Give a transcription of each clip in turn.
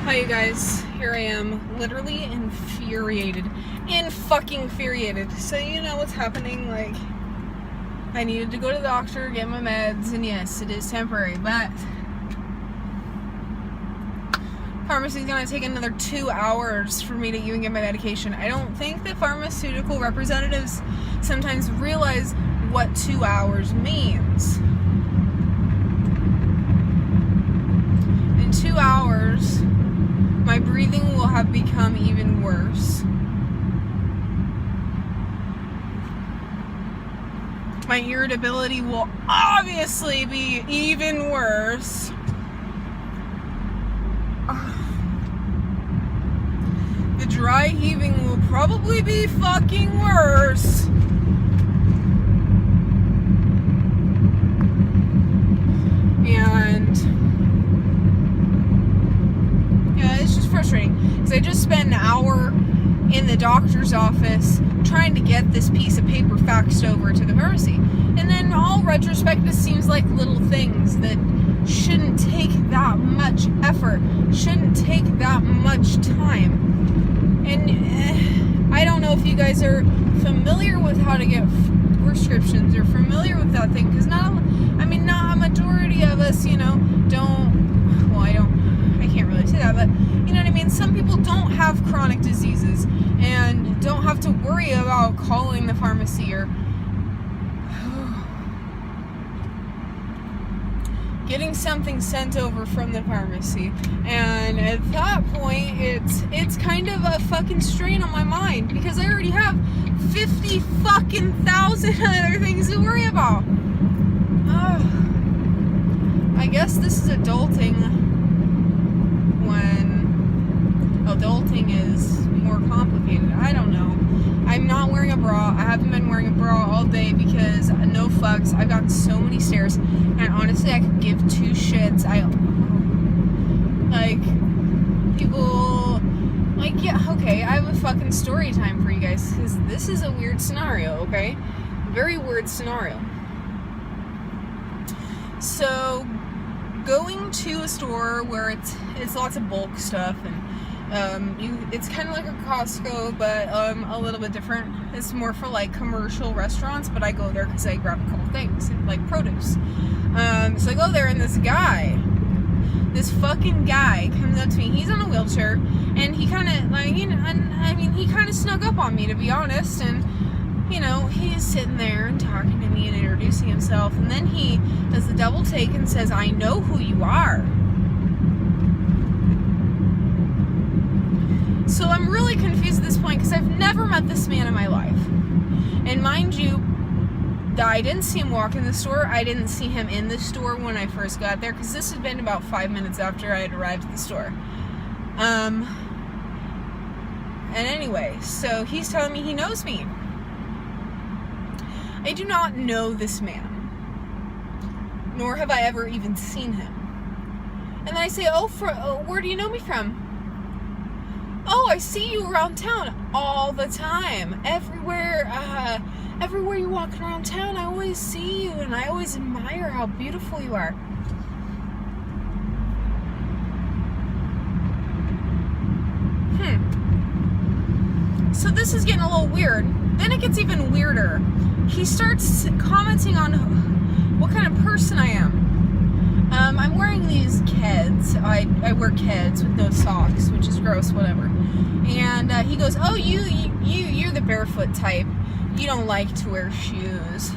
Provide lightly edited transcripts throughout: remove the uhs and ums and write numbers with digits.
Hi you guys, here I am, literally infuriated. So you know what's happening, like, I needed to go to the doctor, get my meds, and yes, it is temporary, but pharmacy's gonna take another 2 hours for me to even get my medication. I don't think that pharmaceutical representatives sometimes realize what 2 hours means. In 2 hours, my breathing will have become even worse. My irritability will obviously be even worse. The dry heaving will probably be fucking worse. And yeah, it's just frustrating because I just spent an hour in the doctor's office trying to get this piece of paper faxed over to the pharmacy. And then all retrospect, this seems like little things that shouldn't take that much effort, shouldn't take that much time. And I don't know if you guys are familiar with how to get prescriptions or familiar with that thing, because not a majority of us, I can't really say that, but you know what I mean? Some people don't have chronic diseases and don't have to worry about calling the pharmacy or getting something sent over from the pharmacy. And at that point, it's kind of a fucking strain on my mind because I already have 50 fucking thousand other things to worry about. I guess this is adulting when adulting is more complicated. I don't know. I'm not wearing a bra. I haven't been wearing a bra all day because no fucks. I've gotten so many stares, and honestly, I could give two shits. I have a fucking story time for you guys because this is a weird scenario. Okay, very weird scenario. So, going to a store where it's lots of bulk stuff and it's kind of like a Costco, but a little bit different. It's more for like commercial restaurants, but I go there because I grab a couple things like produce. So I go there, and this fucking guy comes up to me. He's on a wheelchair, and he kind of he kind of snuck up on me, to be honest, and he's sitting there and talking to me and introducing himself, and then he does the double take and says, "I know who you are." So I'm really confused at this point because I've never met this man in my life. And mind you, I didn't see him walk in the store. I didn't see him in the store when I first got there because this had been about 5 minutes after I had arrived at the store. And anyway, so he's telling me he knows me. I do not know this man, nor have I ever even seen him. And then I say, where do you know me from? "Oh, I see you around town all the time. Everywhere you walk around town, I always see you, and I always admire how beautiful you are." So this is getting a little weird. Then it gets even weirder. He starts commenting on what kind of person I am. I'm wearing these Keds. I wear Keds with no socks, which is gross, whatever. And he goes, "Oh, you're the barefoot type. You don't like to wear shoes."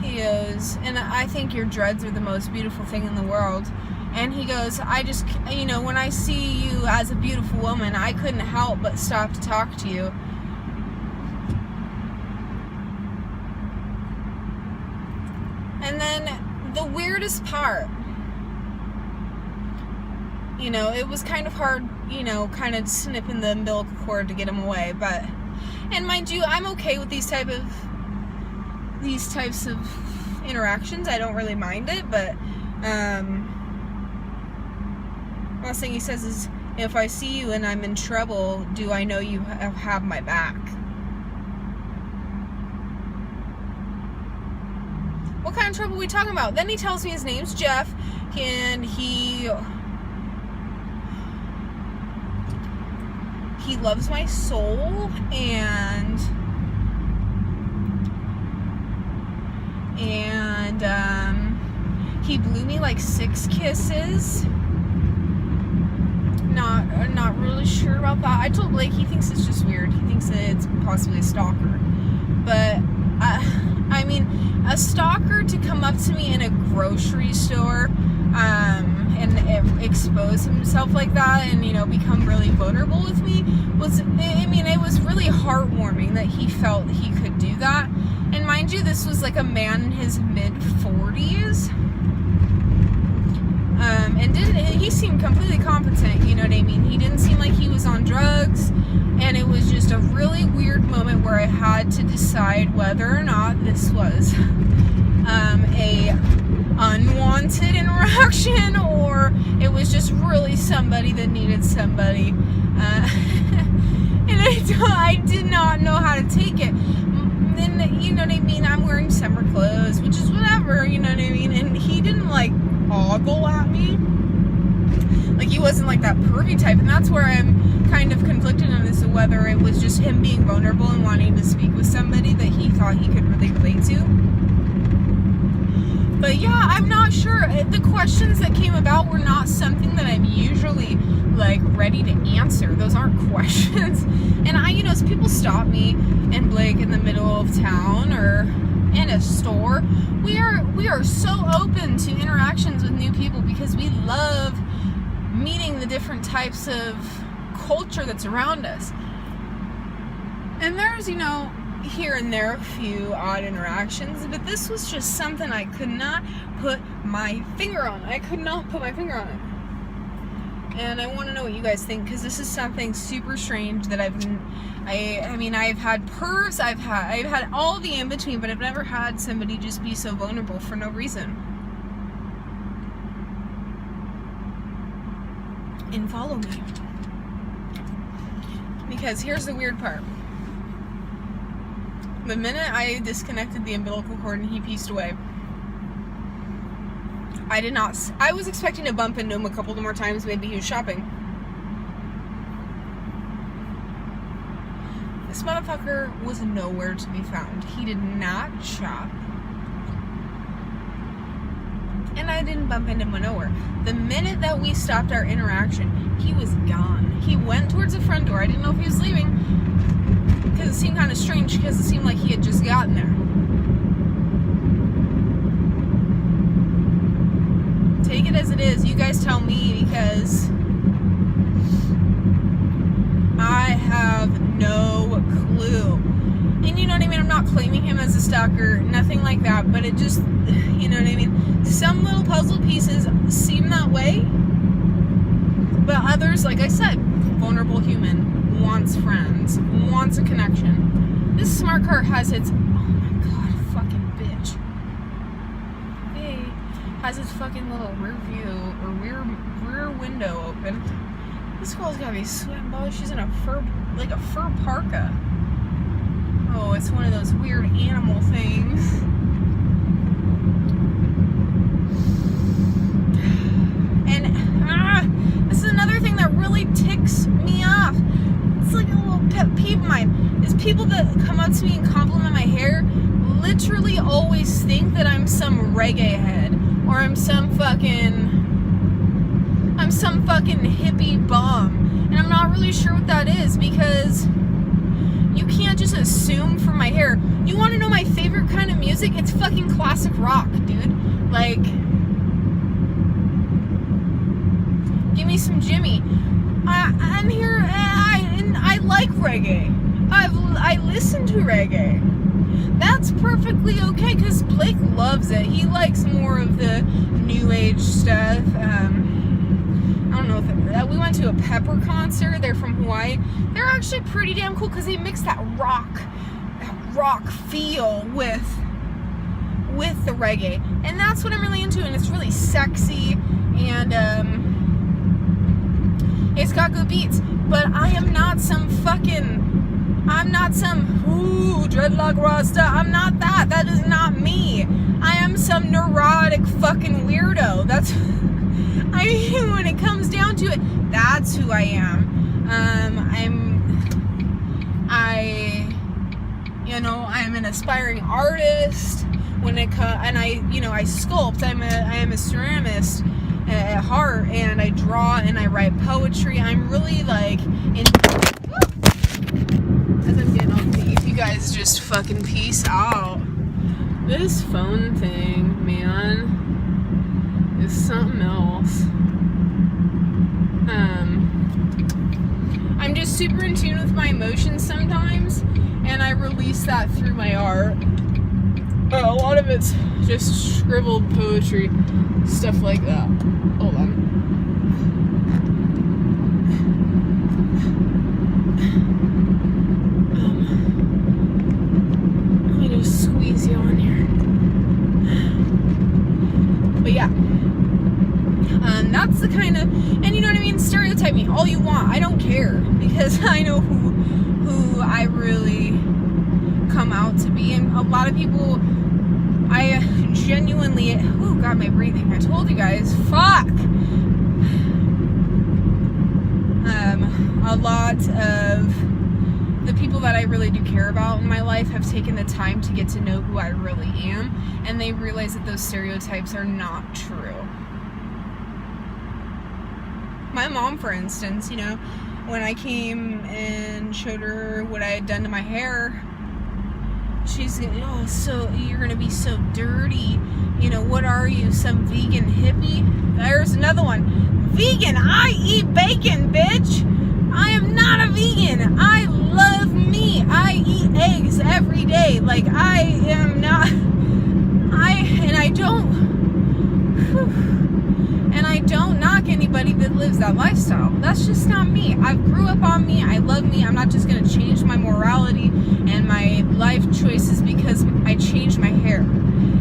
He goes, "And I think your dreads are the most beautiful thing in the world." And he goes, "I just, when I see you as a beautiful woman, I couldn't help but stop to talk to you." And then the weirdest part, it was kind of hard, kind of snipping the umbilical cord to get him away, and mind you, I'm okay with these types of interactions. I don't really mind it, but last thing he says is, "If I see you and I'm in trouble, do I know you have my back?" What kind of trouble are we talking about? Then he tells me his name's Jeff, and he he loves my soul, and he blew me like 6 kisses. Not really sure about that. I told Blake he thinks it's just weird. He thinks that it's possibly a stalker. But I mean, a stalker to come up to me in a grocery store and expose himself like that, and become really vulnerable with me was, I mean, it was really heartwarming that he felt he could do that. And mind you, this was like a man in his mid-40s. And he seemed completely competent, you know what I mean? He didn't seem like he was on drugs, and it was just a really weird moment where I had to decide whether or not this was a unwanted interaction, or it was just really somebody that needed somebody. And I did not know how to take it. Then, you know what I mean, I'm wearing summer clothes, which is whatever, you know what I mean? And he didn't like ogle at me. Like, he wasn't like that pervy type, and that's where I'm kind of conflicted on as to whether it was just him being vulnerable and wanting to speak with somebody that he thought he could really relate to. But yeah, I'm not sure. The questions that came about were not something that I'm usually like ready to answer. Those aren't questions. And as people stop me and Blake in the middle of town or in a store, we are so open to interactions with new people because we love meeting the different types of culture that's around us. And there's, here and there a few odd interactions, but this was just something I could not put my finger on. I could not put my finger on it. And I want to know what you guys think, because this is something super strange that I've had pervs, I've had all the in between, but I've never had somebody just be so vulnerable for no reason. And follow me, because here's the weird part. The minute I disconnected the umbilical cord and he pieced away, I was expecting to bump into him a couple more times. Maybe he was shopping. This motherfucker was nowhere to be found. He did not shop. And I didn't bump into him nowhere. The minute that we stopped our interaction, he was gone. He went towards the front door. I didn't know if he was leaving, because it seemed kind of strange, because it seemed like he had just gotten there. Take it as it is. You guys tell me, because I have no clue. And you know what I mean? I'm not claiming him as a stalker, nothing like that, but it just, you know what I mean? Some little puzzle pieces seem that way, but others, like I said, vulnerable human, wants friends, wants a connection. This smart car has its, oh my god, fucking bitch. Hey, has its fucking little rear view, or rear window open. This girl's gotta be sweating balls. She's in a fur parka. Oh, it's one of those weird animal things. And this is another thing that really ticks me off. It's like a little pet peeve of mine. Is people that come up to me and compliment my hair literally always think that I'm some reggae head, or I'm some fucking hippie bum. And I'm not really sure what that is, because you can't just assume from my hair. You want to know my favorite kind of music? It's fucking classic rock, dude. Like, give me some Jimmy. I'm here, and I like reggae. I listen to reggae. That's perfectly okay, because Blake loves it. He likes more of the new age stuff. I don't know if we went to a Pepper concert. They're from Hawaii. They're actually pretty damn cool, because they mix that rock feel with the reggae, and that's what I'm really into. And it's really sexy, and it's got good beats. But I'm not some dreadlock rasta. I'm not that. That is not me. I am some neurotic fucking weirdo. When it comes down to it, that's who I am. I'm an aspiring artist when it comes, and I sculpt. I am a ceramist at heart, and I draw and I write poetry. I'm really like as I'm getting off the, you guys just fucking peace out. This phone thing, man, is something else. I'm just super in tune with my emotions sometimes, and I release that through my art. A lot of it's just scribbled poetry, stuff like that. Hold on. Let me just squeeze you on here. But yeah. That's the kind of, and you know what I mean, stereotype me all you want, I don't care, because I know who I really come out to be. And a lot of people, I genuinely, oh god, my breathing, I told you guys, fuck. A lot of the people that I really do care about in my life have taken the time to get to know who I really am, and they realize that those stereotypes are not true. My mom, for instance, you know, when I came and showed her what I had done to my hair, she's, oh, so you're gonna be so dirty. You know, what are you, some vegan hippie? There's another one. Vegan, I eat bacon, bitch. I am not a vegan. I love meat. I eat eggs every day. Like, I am not, and I don't knock anybody that lives that lifestyle. That's just not me. I grew up on me. I love me. I'm not just going to change my morality and my life choices because I changed my hair.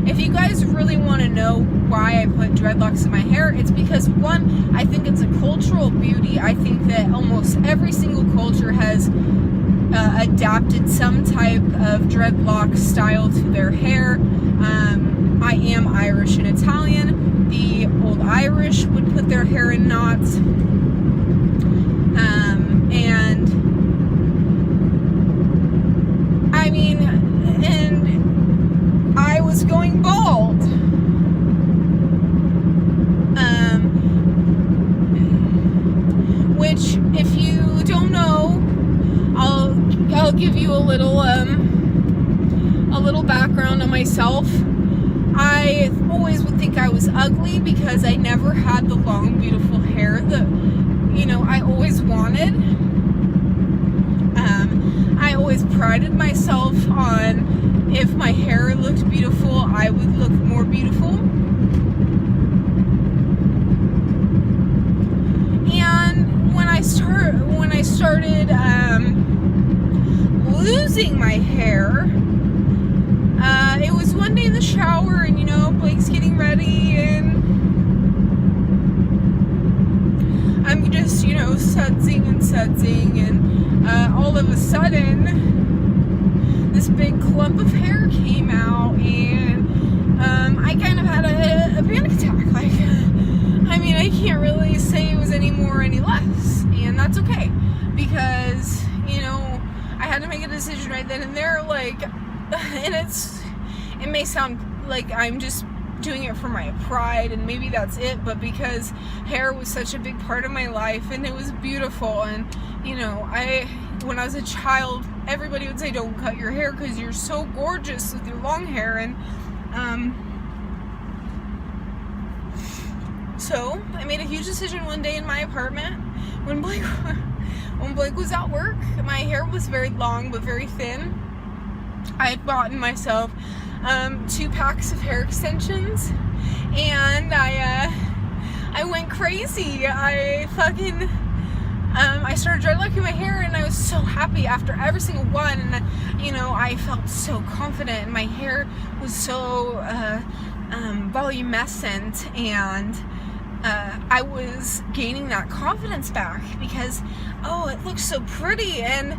If you guys really want to know why I put dreadlocks in my hair, it's because, one, I think it's a cultural beauty. I think that almost every single culture has adapted some type of dreadlock style to their hair. I am Irish and Italian. The old Irish would put their hair in knots. And I mean, and I was going bald. Which, if you don't know, I'll give you a little background on myself. I always would think I was ugly because I never had the long, beautiful hair that, you know, I always wanted. I always prided myself on, if my hair looked beautiful, I would look more beautiful. And when I started losing my hair, it was one day in the shower, and you know, Blake's getting ready, and I'm just, you know, sudsing, and all of a sudden this big clump of hair came out, and I kind of had a panic attack. Like, I mean, I can't really say it was any more or any less, and that's okay, because, you know, I had to make a decision right then and there. Like, and it may sound like I'm just doing it for my pride, and maybe that's it, but because hair was such a big part of my life, and it was beautiful, and, you know, when I was a child, everybody would say, don't cut your hair because you're so gorgeous with your long hair, and so I made a huge decision one day in my apartment when Blake was at work. My hair was very long but very thin. I had bought myself 2 packs of hair extensions, and I went crazy. I started dreadlocking my hair, and I was so happy after every single one, and you know, I felt so confident, and my hair was so volumescent, and I was gaining that confidence back because, oh, it looks so pretty, and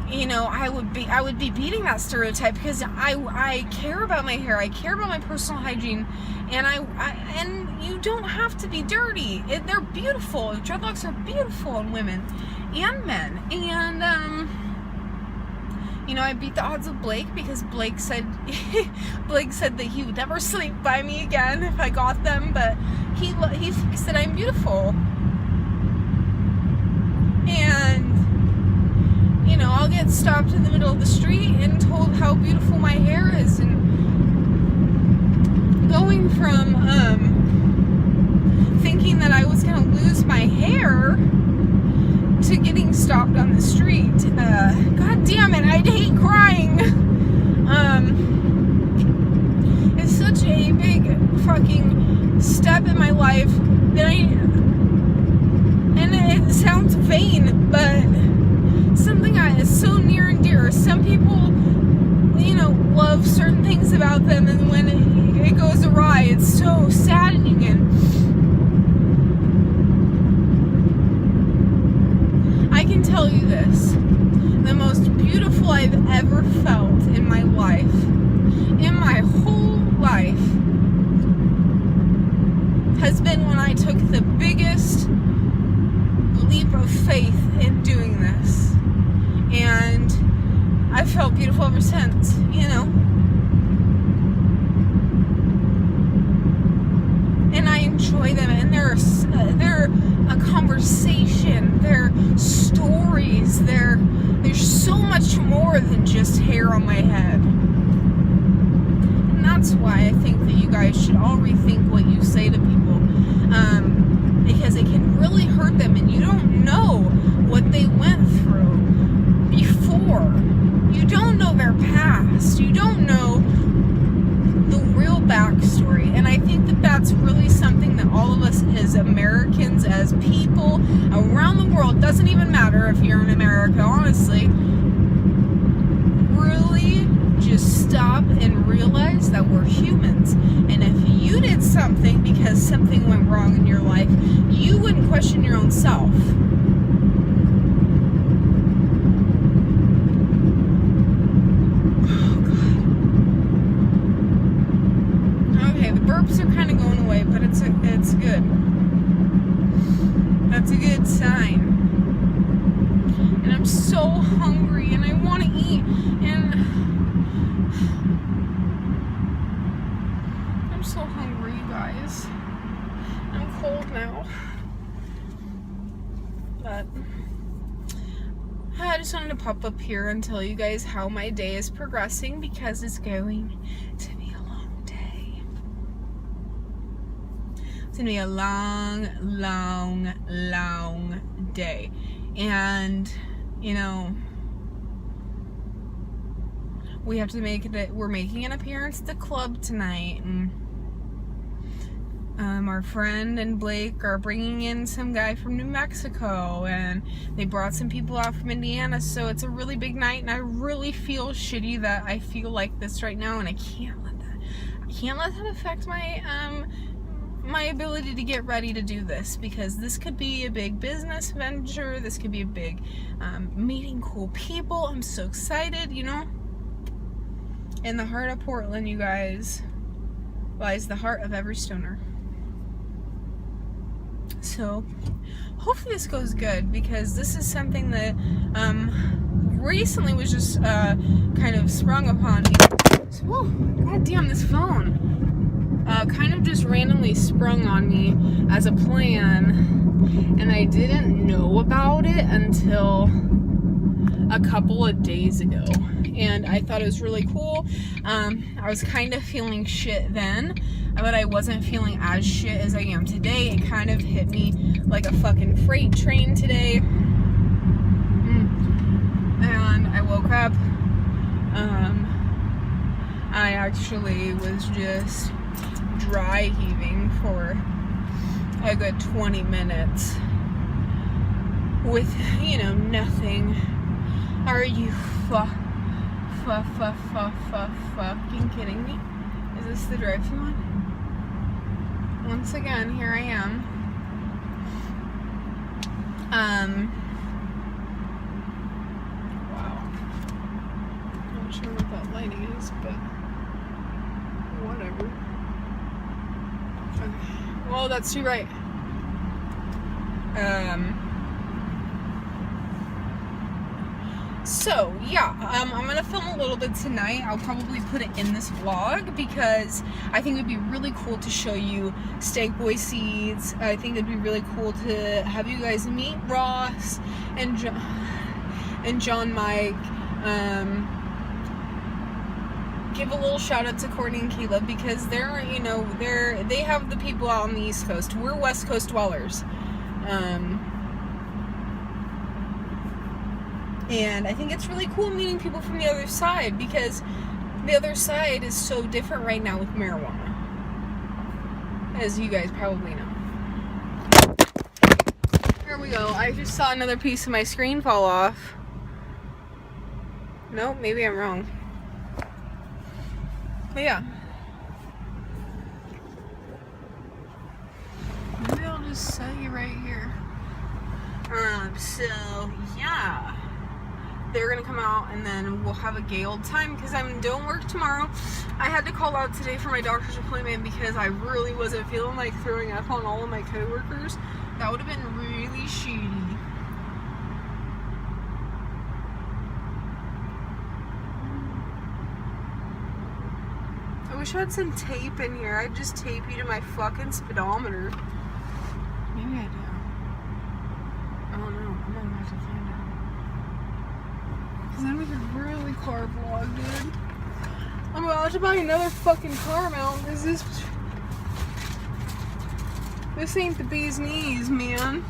you know, I would be beating that stereotype because I care about my hair, I care about my personal hygiene, and and you don't have to be dirty. They're beautiful. Dreadlocks are beautiful in women and men, and I beat the odds with Blake because Blake said that he would never sleep by me again if I got them, but he thinks that I'm beautiful. And I'll get stopped in the middle of the street and told how beautiful my hair is, and going from thinking that I was going to lose my hair to getting stopped on the street. God damn it, I'd hate crying. It's such a big fucking step in my life that and it sounds vain, but something that is so near and dear. Some people, love certain things about them, and when it goes awry, it's so saddening. And I can tell you this, the most beautiful I've ever felt in my life, in my whole life, has been when I took the biggest leap of faith in doing this. And I've felt beautiful ever since, And I enjoy them, and they're a conversation, they're stories, there's so much more than just hair on my head. And that's why I think that you guys should all rethink what you say to people, because it can really hurt them, and you don't know what they went through before. You don't know their past. You don't know the real backstory. And I think that that's really something that all of us as Americans, as people around the world, doesn't even matter if you're in America, honestly, really just stop and realize that we're humans. And if you did something because something went wrong in your life, you wouldn't question your own self. Burps are kind of going away, but it's good. That's a good sign. And I'm so hungry, and I want to eat, and I'm so hungry, you guys. I'm cold now, but I just wanted to pop up here and tell you guys how my day is progressing, because it's going to be It's gonna be a long, long, long day. And we have to we're making an appearance at the club tonight, and our friend and Blake are bringing in some guy from New Mexico, and they brought some people out from Indiana, so it's a really big night, and I really feel shitty that I feel like this right now, and I can't let that affect my ability to get ready to do this, because this could be a big business venture. This could be a big meeting cool people. I'm so excited, In the heart of Portland, you guys, lies the heart of every stoner. So hopefully this goes good, because this is something that recently was just kind of sprung upon me. Whoa, god damn, this phone. Kind of just randomly sprung on me as a plan, and I didn't know about it until a couple of days ago, and I thought it was really cool. I was kind of feeling shit then, but I wasn't feeling as shit as I am today. It kind of hit me like a fucking freight train today, and I woke up. I actually was just dry heaving for a good 20 minutes with, nothing. Are you fucking kidding me? Is this the drive-thru one? Once again, here I am. Wow. Not sure what that lighting is, but whatever. Well, that's too right. So, yeah, I'm going to film a little bit tonight. I'll probably put it in this vlog because I think it would be really cool to show you Steak Boy Seeds. I think it'd be really cool to have you guys meet Ross and John Mike. Give a little shout out to Courtney and Caleb because they're, you know, they have the people out on the East Coast. We're West Coast dwellers. And I think it's really cool meeting people from the other side because the other side is so different right now with marijuana, as you guys probably know. Here we go. I just saw another piece of my screen fall off. Nope, maybe I'm wrong. But yeah. Maybe I'll just set you right here. So yeah. They're gonna come out and then we'll have a gay old time because I don't work tomorrow. I had to call out today for my doctor's appointment because I really wasn't feeling like throwing up on all of my coworkers. That would have been really shitty. I wish I had some tape in here. I'd just tape you to my fucking speedometer. Maybe I do. I don't know. I'm gonna have to find out. Cause then we could really car vlog, dude. I'm about to buy another fucking car mount because this ain't the bee's knees, man.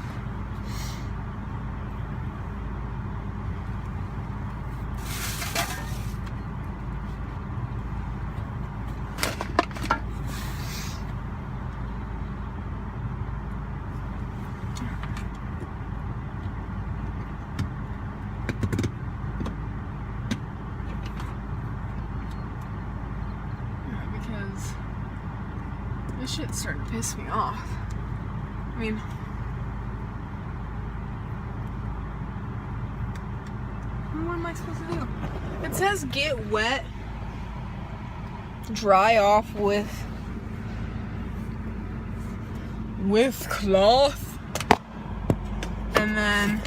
This shit's starting to piss me off. I mean, what am I supposed to do? It says get wet, dry off with cloth, and then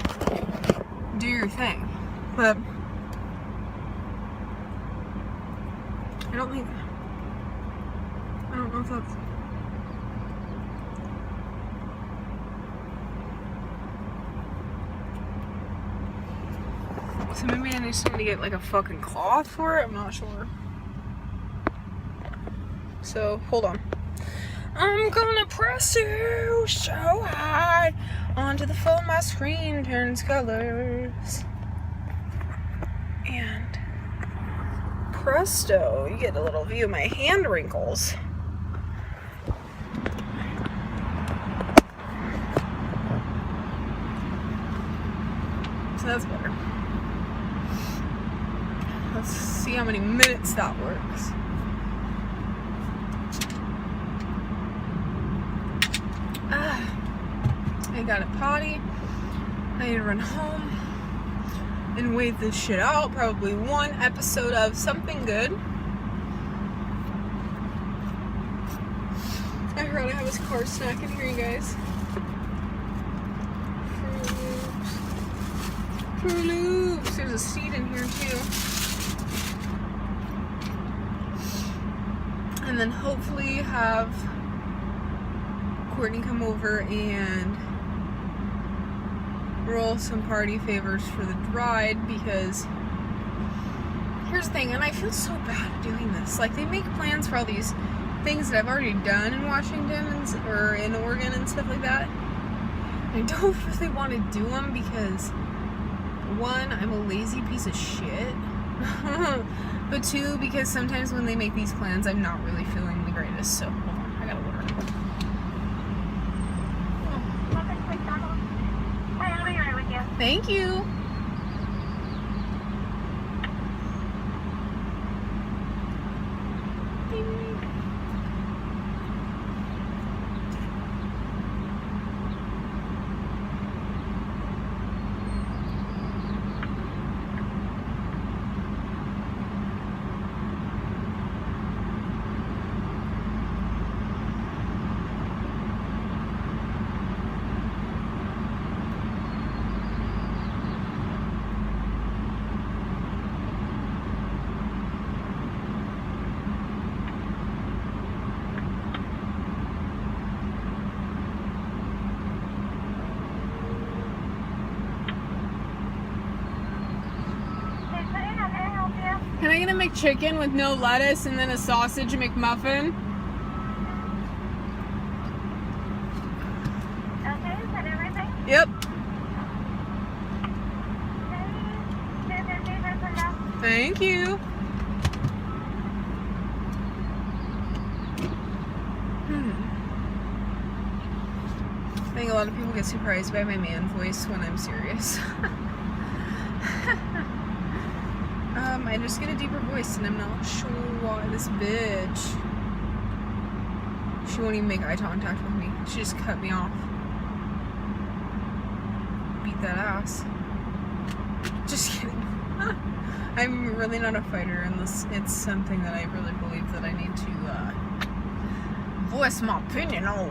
do your thing. But I don't know if that's... So maybe I need to get like a fucking cloth for it? I'm not sure. So, hold on. I'm gonna press you so high onto the phone my screen turns colors. And presto, you get a little view of my hand wrinkles. So that's better. Let's see how many minutes that works. I got a potty. I need to run home and wait this shit out. Probably one episode of something good. I heard I have a car snack in here, you guys. Fruit Loops. There's a seed in here too. And then hopefully have Courtney come over and roll some party favors for the bride, because here's the thing, and I feel so bad doing this. Like, they make plans for all these things that I've already done in Washington or in Oregon and stuff like that. I don't really want to do them because, one, I'm a lazy piece of shit. But two, because sometimes when they make these plans, I'm not really feeling the greatest. So, hold on, I gotta order. I'll be right with you. Thank you. Can I get a McChicken with no lettuce and then a sausage McMuffin? Okay, is that everything? Yep. Okay. Thank you. I think a lot of people get surprised by my man voice when I'm serious. I just get a deeper voice and I'm not sure why. This bitch, she won't even make eye contact with me. She just cut me off. Beat that ass. Just kidding. I'm really not a fighter unless it's something that I really believe that I need to voice my opinion on.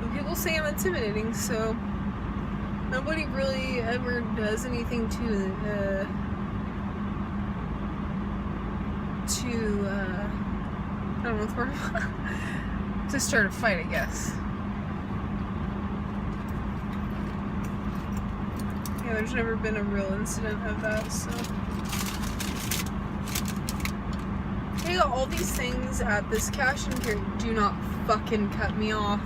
But people say I'm intimidating, so nobody really ever does anything to I don't know what the word to start a fight, I guess. Yeah, there's never been a real incident of that, so. They got all these things at this cash and carry. Do not fucking cut me off.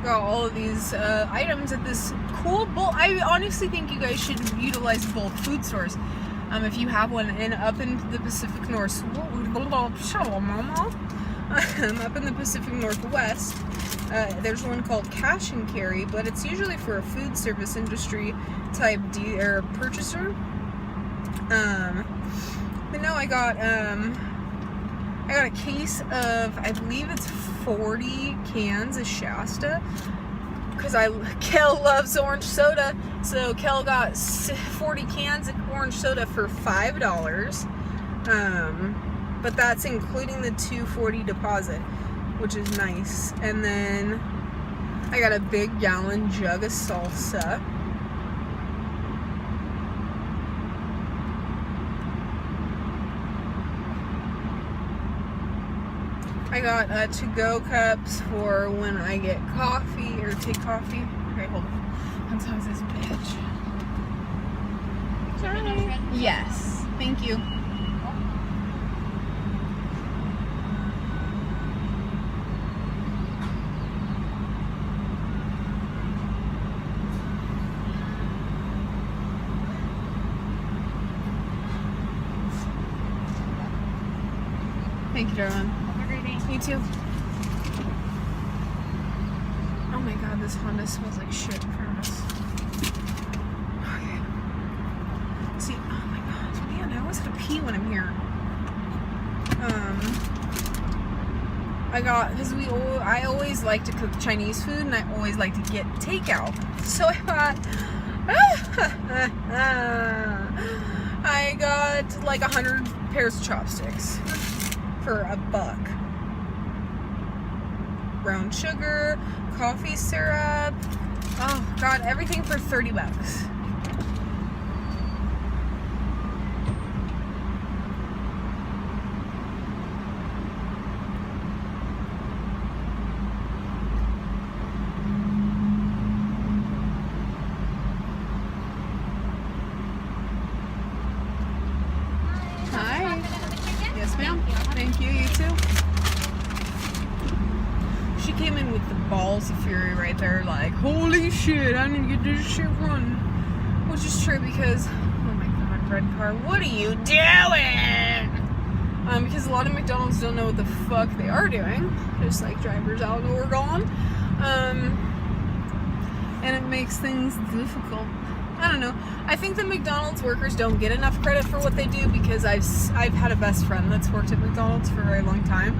Got all of these items at this cool bulk. I honestly think you guys should utilize bulk food stores. If you have one, and up in the Pacific North, up in the Pacific Northwest, there's one called Cash and Carry, but it's usually for a food service industry type purchaser. But no, I got a case of, I believe it's 40 cans of Shasta, because Kel loves orange soda, so Kel got 40 cans of orange soda for $5, but that's including the $2.40 deposit, which is nice. And then I got a big gallon jug of salsa. I got to-go cups for when I get coffee or take coffee. Okay, hold on. I'm sorry, this bitch. Sorry. Yes. Thank you. Thank you, darling. You too. Oh my god, this Honda smells like shit in front of us. Okay. See, oh my god, man, I always gotta pee when I'm here. I got, because I always like to cook Chinese food, and I always like to get takeout. So I got like 100 pairs of chopsticks for $1. Brown sugar, coffee syrup. Oh god, everything for $30. Hi. Yes, ma'am. Thank you. You too. She came in with the balls of fury right there, like, holy shit, I need to get this shit running. Which is true because, oh my god, red car, what are you doing? Because a lot of McDonald's don't know what the fuck they are doing, just like drivers out in Oregon. And it makes things difficult. I don't know. I think the McDonald's workers don't get enough credit for what they do, because I've had a best friend that's worked at McDonald's for a very long time.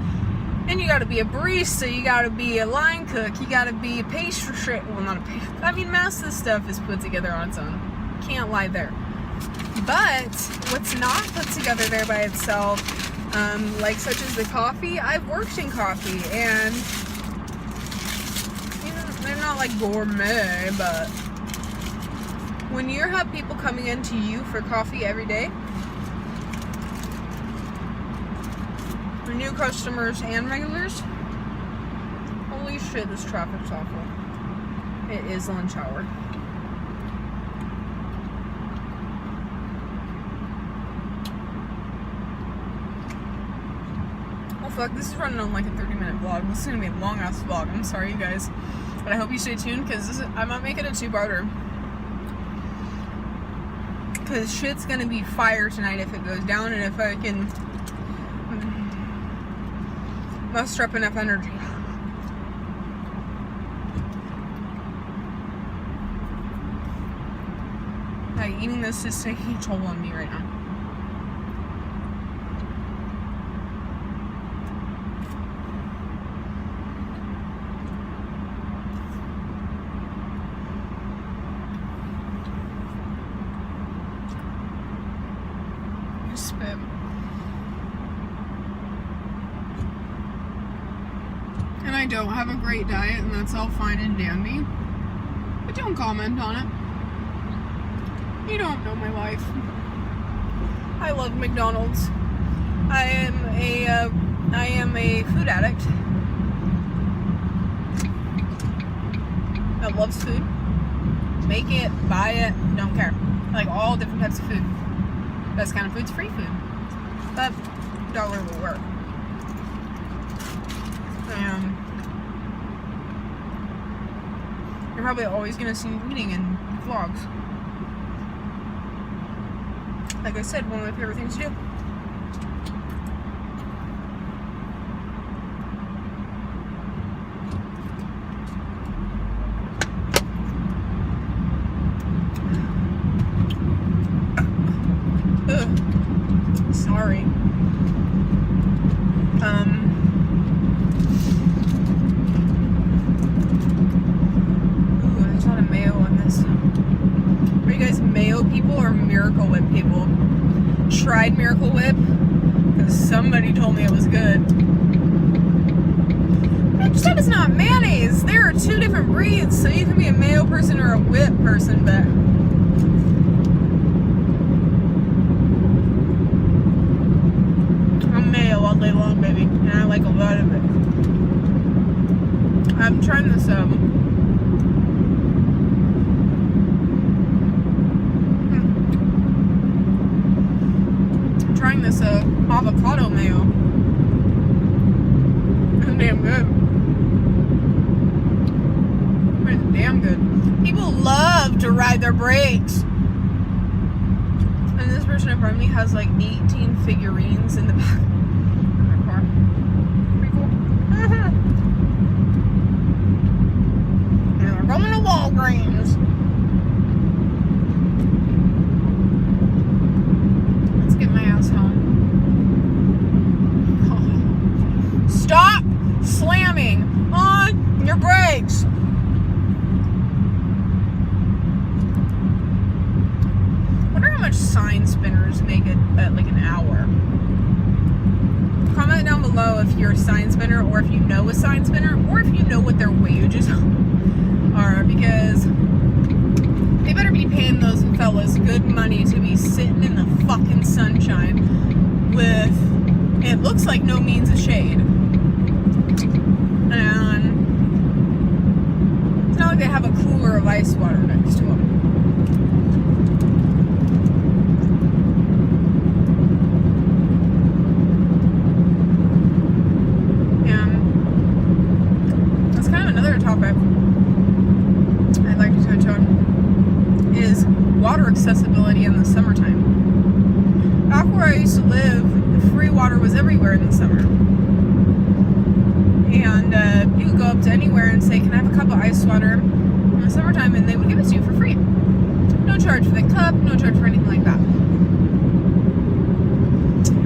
And you gotta be a barista, you gotta be a line cook, you gotta be a pastry, well, not a pastry, I mean, most of the stuff is put together on its own. Can't lie there. But what's not put together there by itself, like such as the coffee, I've worked in coffee, and you know, they're not like gourmet, but when you have people coming into you for coffee every day, new customers and regulars, holy shit, this traffic's awful. It is lunch hour. Oh fuck, this is running on like a 30-minute vlog. This is gonna be a long ass vlog. I'm sorry, you guys. But I hope you stay tuned because I might make it a 2-parter. Because shit's gonna be fire tonight if it goes down and if I can muster up enough energy. Like, eating this is taking a toll on me right now. Spit. And I don't have a great diet, and that's all fine and dandy. But don't comment on it. You don't know my life. I love McDonald's. I am a food addict that loves food. Make it, buy it, don't care. I like all different types of food. Best kind of food's free food. But dollar will work. You're probably always gonna see me eating in vlogs. Like I said, one of my favorite things to do. Sorry. Ooh, there's a lot of mayo on this. Are you guys mayo people or Miracle Whip people? Tried Miracle Whip? Because somebody told me it was good. Bitch, that is not mayonnaise. There are two different breeds, so you can be a mayo person or a whip person, but all day long, baby, and I like a lot of it. I'm trying this avocado mayo. It's damn good. It's damn good. People love to ride their brakes. And this person in front of me has like 18 figurines in the back. And we're going to Walgreens. Let's get my ass home. Oh. Stop slamming on your brakes. I wonder how much sign spinners make it at like an hour. Comment down below if you're a sign spinner or if you know a sign spinner or if you know what their wages are, because they better be paying those fellas good money to be sitting in the fucking sunshine with, it looks like no means of shade. And it's not like they have a cooler of ice water next to them. I'd like to touch on is water accessibility in the summertime. Back where I used to live, free water was everywhere in the summer. And you could go up to anywhere and say, can I have a cup of ice water in the summertime? And they would give it to you for free. No charge for the cup, no charge for anything like that.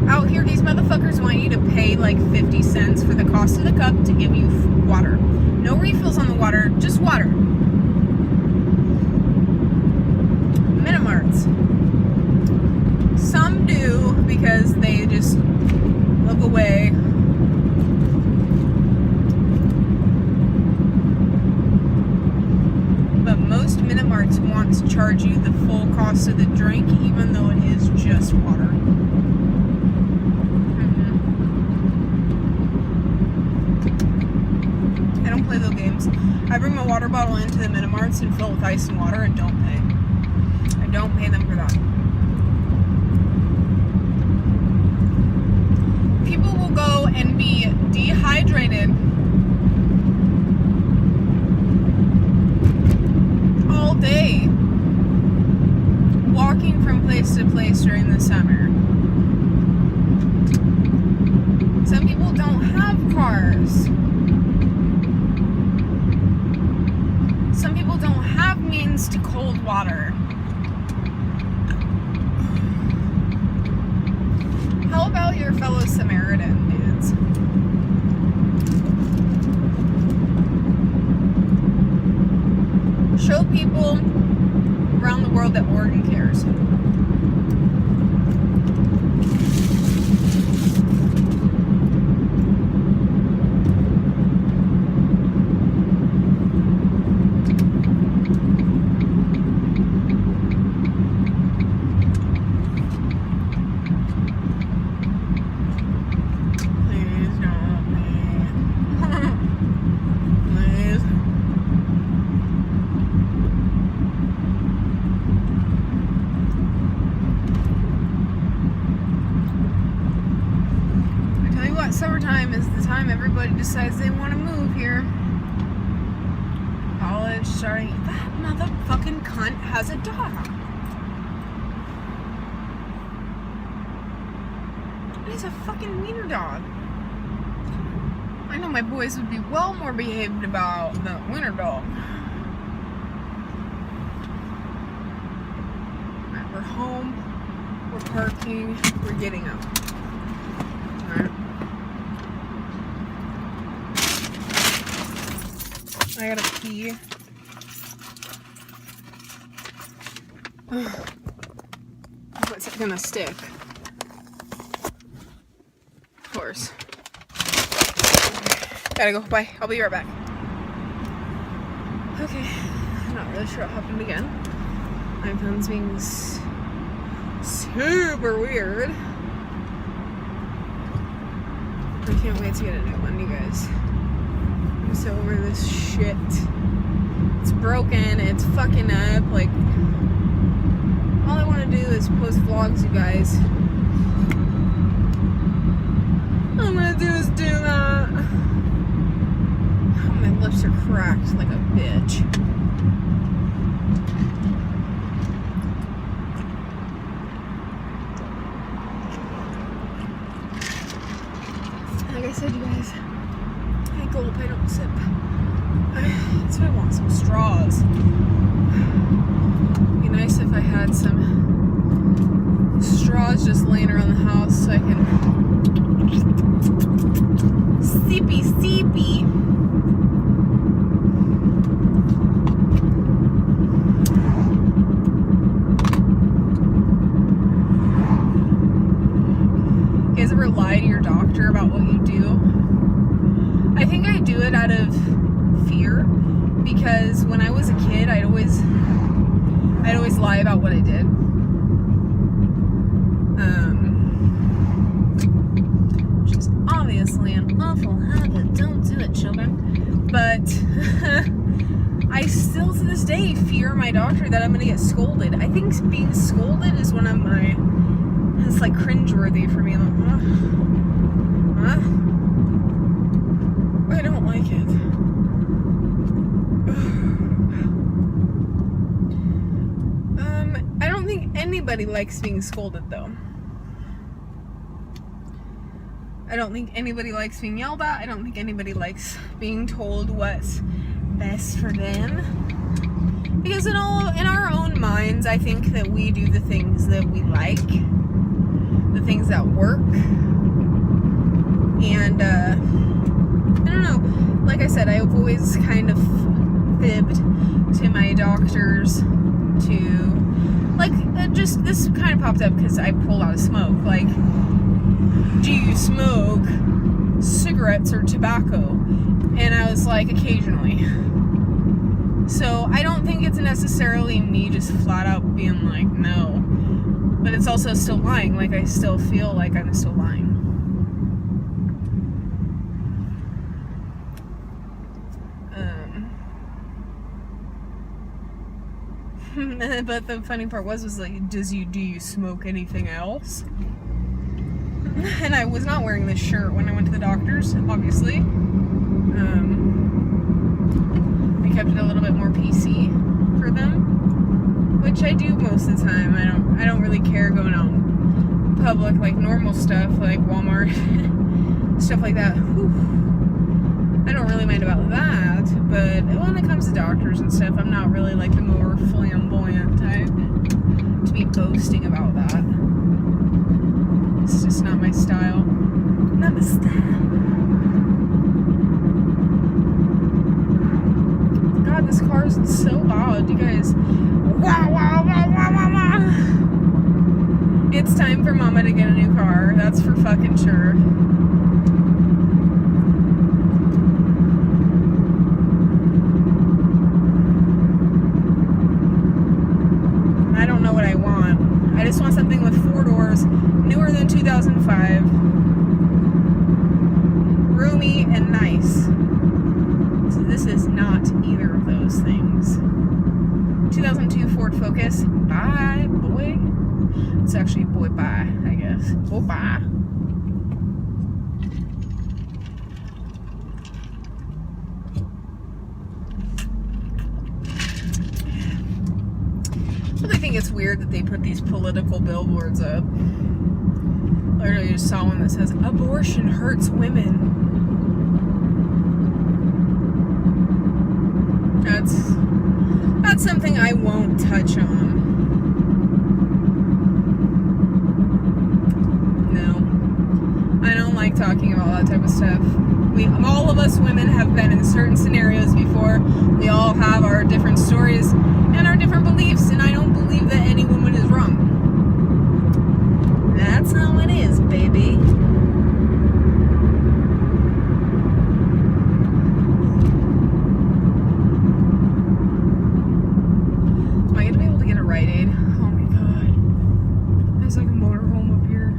Out here, these motherfuckers want you to pay like 50 cents for the cost of the cup to give you water. No refills on the water, just water. Minimarts. Some do because they just look away. But most Minimarts want to charge you the full cost of the drink, even though it is just water. I don't play play those games. I bring my water bottle into the Minimarts and fill it with ice and water and don't pay. I don't pay them for that. People will go and be dehydrated all day walking from place to place during the summer. Some people don't have cars. Some people don't have means to cold water. How about your fellow Samaritan dudes? Show people around the world that Oregon cares. Summertime is the time everybody decides they want to move here. College starting. That motherfucking cunt has a dog. He's a fucking wiener dog. I know my boys would be well more behaved about the wiener dog. Alright, we're home. We're parking. We're getting up. Alright. I gotta pee. What's it gonna stick? Of course. Gotta go. Bye. I'll be right back. Okay. I'm not really sure what happened again. My phone's being super weird. I can't wait to get a new one, you guys. I'm so over this shit. It's broken, it's fucking up, like, all I want to do is post vlogs, you guys. All I'm gonna do is do that. Oh, my lips are cracked like a bitch. Like I said, you guys, I gulp, I don't sip. So I want some straws. It'd be nice if I had some straws just laying around the house so I can sippy. You guys ever lie to your doctor about what you do? I think I do it out of fear, because when I was a kid, I'd always lie about what I did. Which is obviously an awful habit. Don't do it, children. But I still to this day fear my doctor that I'm gonna get scolded. I think being scolded is one of my, it's like cringeworthy for me. Like, huh? I don't like it. I don't think anybody likes being scolded, though. I don't think anybody likes being yelled at. I don't think anybody likes being told what's best for them. Because in our own minds, I think that we do the things that we like, the things that work, and I don't know. Like I said, I've always kind of fibbed to my doctors to, like, just this kind of popped up because I pulled out a smoke. Like, do you smoke cigarettes or tobacco? And I was like, occasionally. So I don't think it's necessarily me just flat out being like, no. But it's also still lying. Like, I still feel like I'm still lying. But the funny part was like, do you smoke anything else? And I was not wearing this shirt when I went to the doctor's, obviously. I kept it a little bit more PC for them, which I do most of the time. I don't really care going out in public, like normal stuff, like Walmart, stuff like that. Whew. I don't really mind about that, but when it comes to doctors and stuff, I'm not really like the more flamboyant type to be boasting about that. It's just not my style. Not my style. God, this car is so loud, you guys. Wow, wow, wow, wow, wow, wow. It's time for Mama to get a new car. That's for fucking sure. I don't know what I want. I just want something with 4 doors, newer than 2005, roomy and nice. So this is not either of those things. 2002 Ford Focus. Bye, boy. It's actually boy bye, I guess. Boy bye. I think it's weird that they put these political billboards up. I literally just saw one that says, "Abortion hurts women." That's something I won't touch on. No. I don't like talking about that type of stuff. All of us women have been in certain scenarios before. We all have our different stories and our different beliefs, and I don't believe that any woman is wrong. That's how it is, baby. Am I gonna be able to get a Rite Aid? Oh my god. There's like a motorhome up here.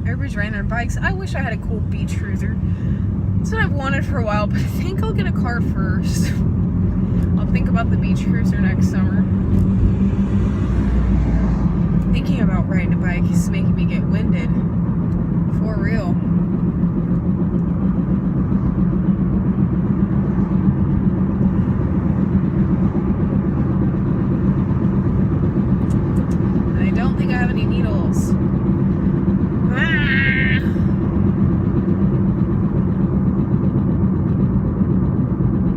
Everybody's riding their bikes. I wish I had a cool beach cruiser. That's what I've wanted for a while, but I think I'll get a car first. I'll think about the beach cruiser next summer. Thinking about riding a bike is making me get winded. For real. I don't think I have any needles.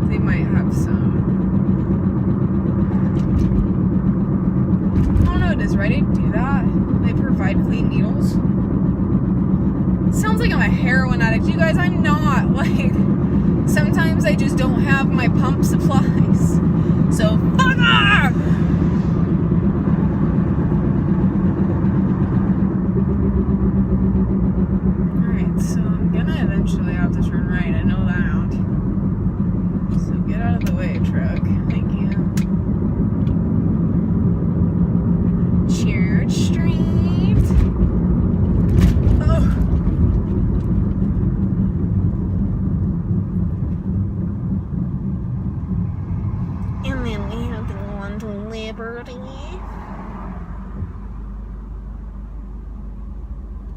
They might have some. Oh no, does Rite Aid do that? They provide clean needles? It sounds like I'm a heroin addict. You guys, I'm not. Like, sometimes I just don't have my pump supplies. So, fuck off! Alright, so I'm gonna eventually have to turn right. I know that. So get out of the way, truck. Thank you. Church Street. Oh. And then we have the one to Liberty.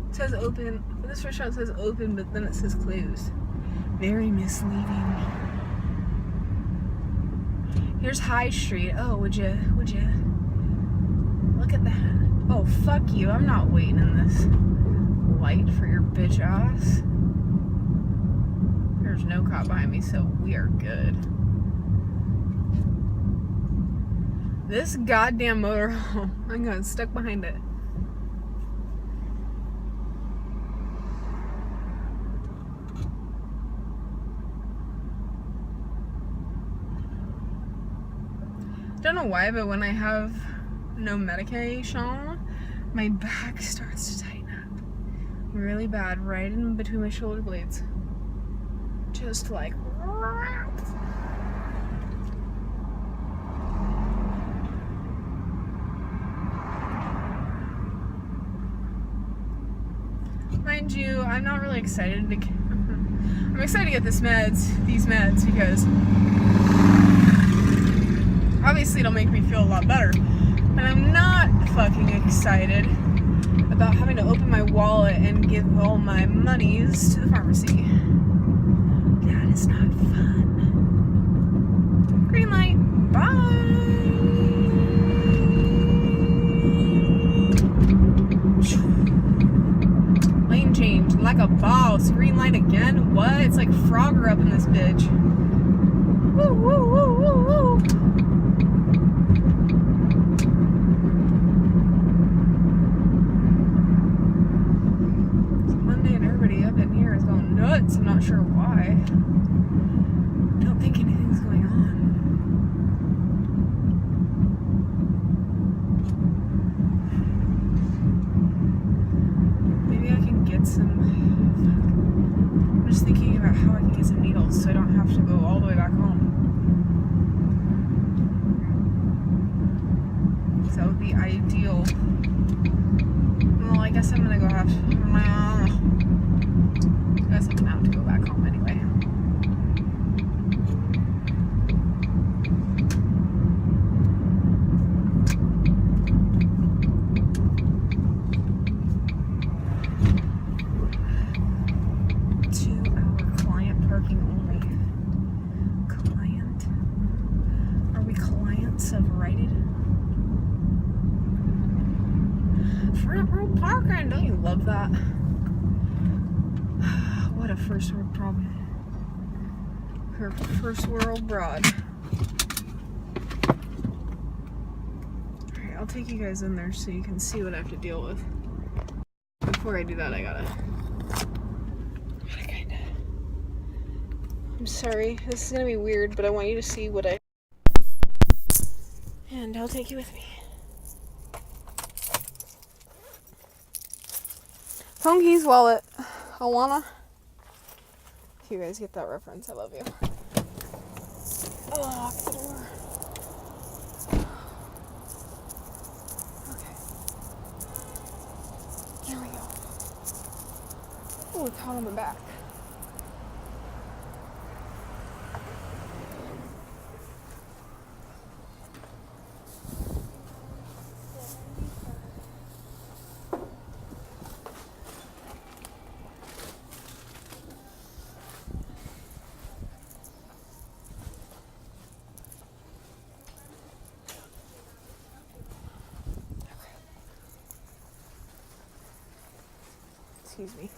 It says open. This restaurant says open, but then it says closed. Very misleading. Here's High Street. Oh, would you? Look at that. Oh, fuck you. I'm not waiting in this light for your bitch ass. There's no cop behind me, so we are good. This goddamn motorhome. I'm getting stuck behind it. Don't know why, but when I have no medication, my back starts to tighten up really bad right in between my shoulder blades. Just like mind you, I'm not really excited to I'm excited to get these meds because obviously it'll make me feel a lot better. But I'm not fucking excited about having to open my wallet and give all my monies to the pharmacy. That is not fun. Green light. Bye. Lane change. Like a boss. Green light again? What? It's like Frogger up in this bitch. Woo, woo, woo, woo, woo. It's Monday and everybody up in here is going nuts. I'm not sure why. I don't think anything's going on. Maybe I can get some. I'm just thinking about how I can get some needles so I don't have to go all the way back home. So that would be ideal. Well, I guess I'm gonna go have to. I guess I'm gonna have to go back home anyway. Front row parking, don't you love that? What a first world problem. Her first world broad. Alright, I'll take you guys in there so you can see what I have to deal with. Before I do that, I gotta kinda. I'm sorry, this is gonna be weird, but I want you to see what I. And I'll take you with me. Phone, keys, wallet. Alana. If you guys get that reference, I love you. Oh, lock the door. Okay. Here we go. Oh, we caught on the back. Excuse me.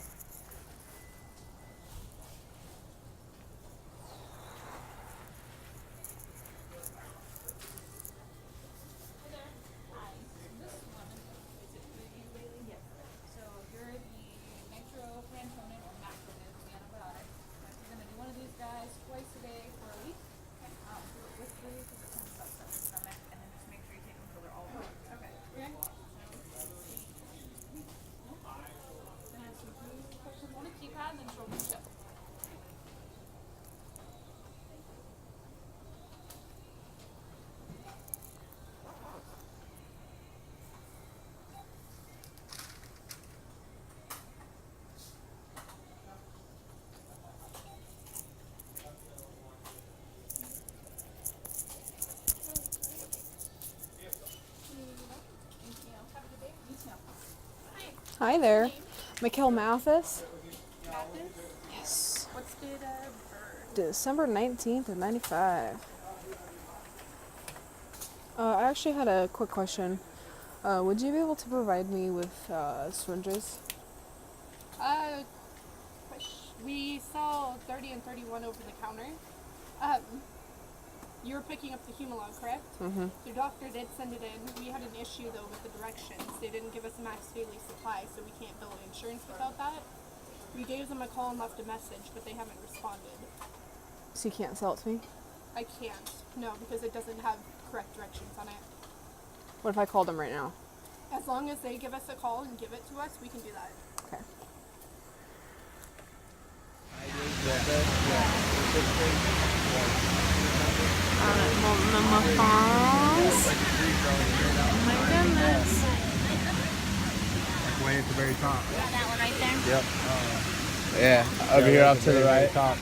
Hi there. Mikkel Mathis. Yes. What's date of birth? December 19th of 95. I actually had a quick question. Would you be able to provide me with syringes? We sell 30 and 31 over the counter. You were picking up the Humalog, correct? Mm-hmm. Your doctor did send it in. We had an issue though with the directions. They didn't give us max daily supply, so we can't bill insurance without that. We gave them a call and left a message, but they haven't responded. So you can't sell it to me? I can't. No, because it doesn't have correct directions on it. What if I called them right now? As long as they give us a call and give it to us, we can do that. Okay. MULTNOMUH phones. Oh my goodness. Way at the very top. That one right there? Yep. Yeah, over here off to the right. Top.